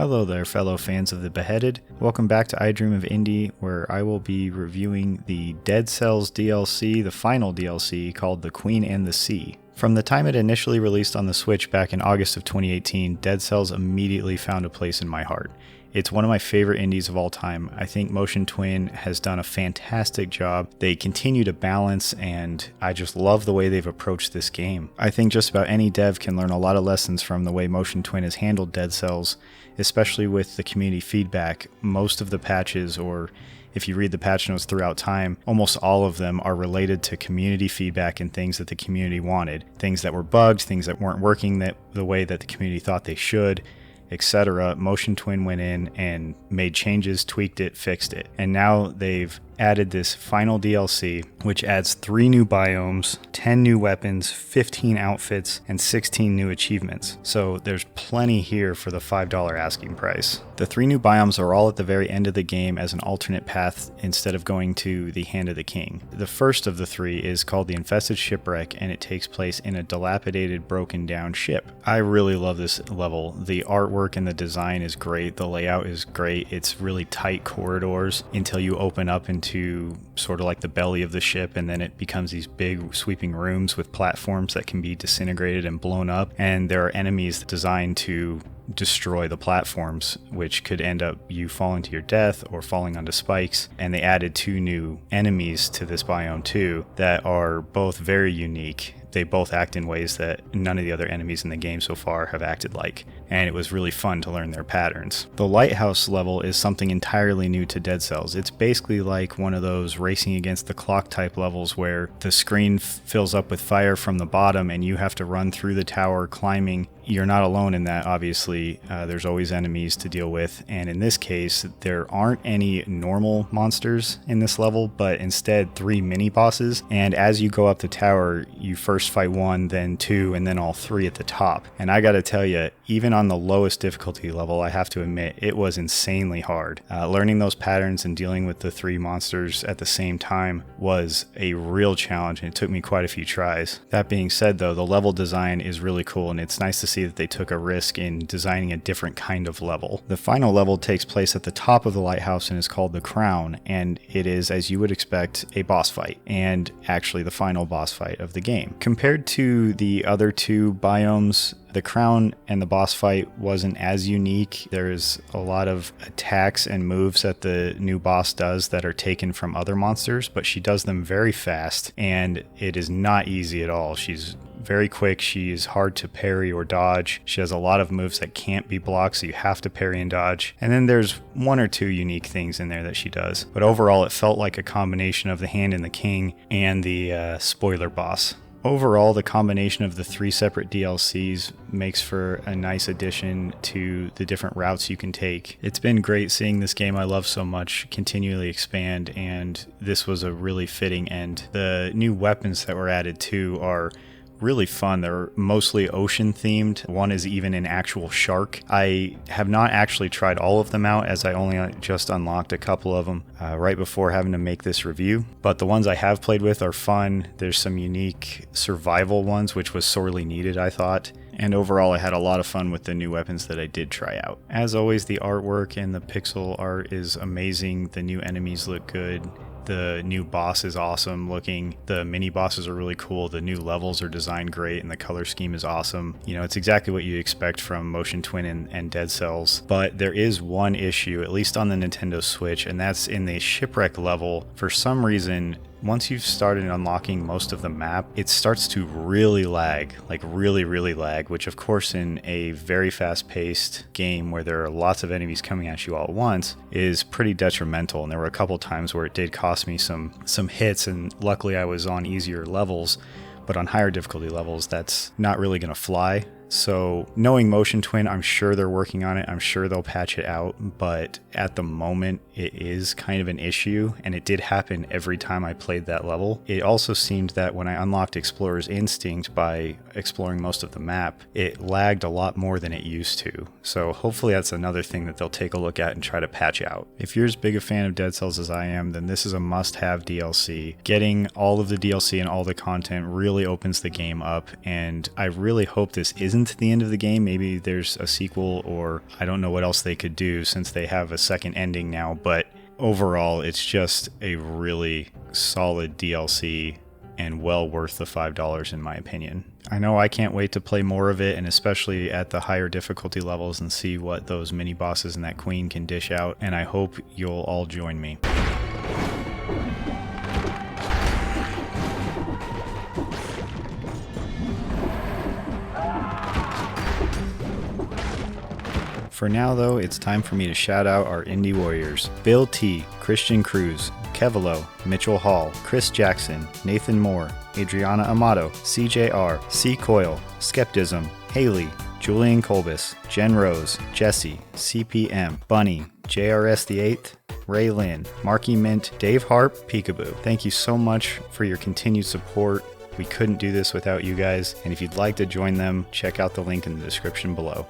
Hello there, fellow fans of The Beheaded. Welcome back to I Dream of Indie, where I will be reviewing the Dead Cells DLC, the final DLC, called The Queen and the Sea. From the time it initially released on the Switch back in August of 2018, Dead Cells immediately found a place in my heart. It's one of my favorite indies of all time. I think Motion Twin has done a fantastic job. They continue to balance, and I just love the way they've approached this game. I think just about any dev can learn a lot of lessons from the way Motion Twin has handled Dead Cells, especially with the community feedback. Most of the patches, or if you read the patch notes throughout time, almost all of them are related to community feedback and things that the community wanted. Things that were bugged, things that weren't working the way that the community thought they should, etc. Motion Twin went in and made changes, tweaked it, fixed it. And now they've added this final DLC, which adds 3 new biomes, 10 new weapons, 15 outfits, and 16 new achievements. So there's plenty here for the $5 asking price. The 3 new biomes are all at the very end of the game as an alternate path instead of going to the Hand of the King. The first of the 3 is called the Infested Shipwreck, and it takes place in a dilapidated, broken down ship. I really love this level. The artwork and the design is great. The layout is great. It's really tight corridors until you open up into sort of like the belly of the ship, and then it becomes these big sweeping rooms with platforms that can be disintegrated and blown up, and there are enemies designed to destroy the platforms, which could end up you falling to your death or falling onto spikes. And they added 2 new enemies to this biome too that are both very unique. They both act in ways that none of the other enemies in the game so far have acted like, and it was really fun to learn their patterns. The Lighthouse level is something entirely new to Dead Cells. It's basically like one of those racing against the clock type levels where the screen fills up with fire from the bottom and you have to run through the tower climbing. You're not alone in that, obviously. There's always enemies to deal with, and in this case, there aren't any normal monsters in this level, but instead 3 mini-bosses, and as you go up the tower, you first fight 1, then 2, and then all 3 at the top. And I gotta tell you, even on the lowest difficulty level, I have to admit, it was insanely hard. Learning those patterns and dealing with the 3 monsters at the same time was a real challenge, and it took me quite a few tries. That being said though, the level design is really cool, and it's nice to see that they took a risk in designing a different kind of level. The final level takes place at the top of the lighthouse and is called the Crown, and it is, as you would expect, a boss fight, and actually the final boss fight of the game. Compared to the other 2 biomes, the Crown and the boss fight wasn't as unique. There's a lot of attacks and moves that the new boss does that are taken from other monsters, but she does them very fast, and it is not easy at all. She's very quick, she's hard to parry or dodge. She has a lot of moves that can't be blocked, so you have to parry and dodge. And then there's 1 or 2 unique things in there that she does. But overall, it felt like a combination of the Hand and the King and the spoiler boss. Overall, the combination of the 3 separate DLCs makes for a nice addition to the different routes you can take. It's been great seeing this game I love so much continually expand, and this was a really fitting end. The new weapons that were added too are really fun. They're mostly ocean themed. 1 is even an actual shark. I have not actually tried all of them out, as I only just unlocked a couple of them right before having to make this review, but the ones I have played with are fun. There's some unique survival ones, which was sorely needed, I thought. And overall, I had a lot of fun with the new weapons that I did try out. As always, the artwork and the pixel art is amazing. The new enemies look good. The new boss is awesome looking. The mini bosses are really cool. The new levels are designed great, and the color scheme is awesome. You know, it's exactly what you expect from Motion Twin and Dead Cells. But there is one issue, at least on the Nintendo Switch, and that's in the shipwreck level. For some reason, once you've started unlocking most of the map, it starts to really lag, like really lag, which of course in a very fast-paced game where there are lots of enemies coming at you all at once is pretty detrimental. And there were a couple times where it did cost me some hits, and luckily I was on easier levels, but on higher difficulty levels that's not really going to fly. So knowing Motion Twin, I'm sure they're working on it. I'm sure they'll patch it out, but at the moment it is kind of an issue, and it did happen every time I played that level. It also seemed that when I unlocked Explorer's Instinct by exploring most of the map, it lagged a lot more than it used to. So hopefully that's another thing that they'll take a look at and try to patch out. If you're as big a fan of Dead Cells as I am, then this is a must-have DLC. Getting all of the DLC and all the content really opens the game up, and I really hope this isn't isn't the end of the game. Maybe there's a sequel, or I don't know what else they could do since they have a second ending now, but overall it's just a really solid DLC and well worth the $5 in my opinion. I know I can't wait to play more of it, and especially at the higher difficulty levels, and see what those mini bosses and that queen can dish out, and I hope you'll all join me. For now though, it's time for me to shout out our indie warriors. Bill T, Christian Cruz, Kevalo, Mitchell Hall, Chris Jackson, Nathan Moore, Adriana Amato, CJR, C. Coyle, Skeptism, Haley, Julian Colbus, Jen Rose, Jesse, CPM, Bunny, JRS the 8th, Ray Lynn, Marky Mint, Dave Harp, Peekaboo. Thank you so much for your continued support. We couldn't do this without you guys, and if you'd like to join them, check out the link in the description below.